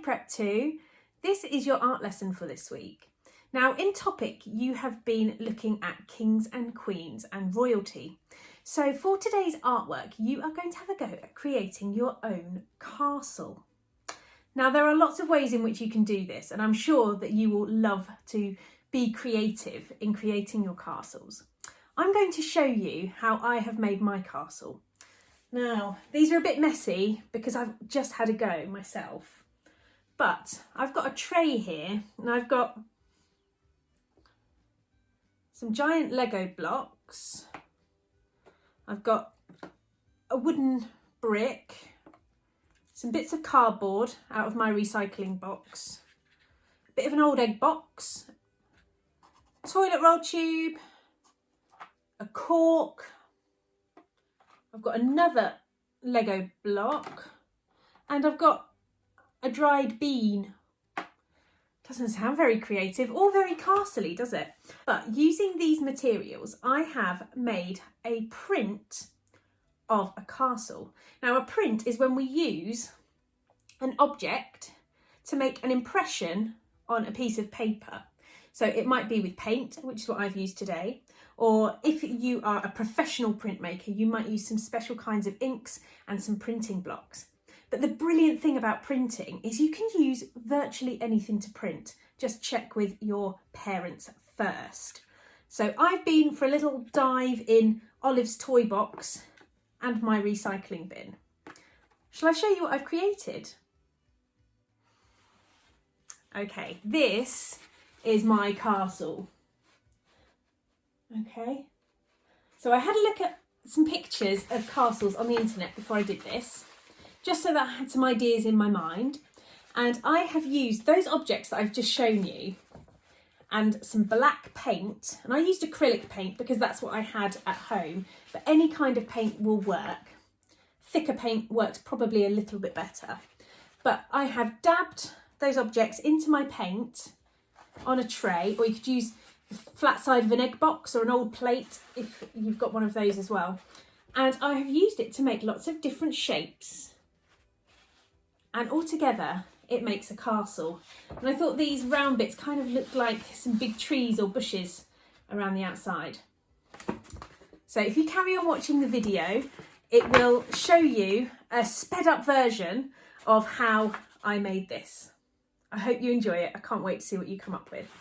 Prep 2. This is your art lesson for this week. Now, in topic, you have been looking at kings and queens and royalty. So for today's artwork, you are going to have a go at creating your own castle. Now, there are lots of ways in which you can do this, and I'm sure that you will love to be creative in creating your castles. I'm going to show you how I have made my castle. Now, these are a bit messy because I've just had a go myself, but I've got a tray here and I've got some giant Lego blocks. I've got a wooden brick, some bits of cardboard out of my recycling box, a bit of an old egg box, toilet roll tube, a cork. I've got another Lego block and I've got a dried bean. Doesn't sound very creative or very castle-y, does it? But using these materials, I have made a print of a castle. Now, a print is when we use an object to make an impression on a piece of paper. So it might be with paint, which is what I've used today, or if you are a professional printmaker, you might use some special kinds of inks and some printing blocks. But the brilliant thing about printing is you can use virtually anything to print. Just check with your parents first. So I've been for a little dive in Olive's toy box and my recycling bin. Shall I show you what I've created? Okay, this is my castle. Okay, so I had a look at some pictures of castles on the internet before I did this, just so that I had some ideas in my mind. And I have used those objects that I've just shown you and some black paint. And I used acrylic paint because that's what I had at home, but any kind of paint will work. Thicker paint worked probably a little bit better. But I have dabbed those objects into my paint on a tray, or you could use the flat side of an egg box or an old plate if you've got one of those as well. And I have used it to make lots of different shapes. And altogether, it makes a castle. And I thought these round bits kind of looked like some big trees or bushes around the outside. So if you carry on watching the video, it will show you a sped up version of how I made this. I hope you enjoy it. I can't wait to see what you come up with.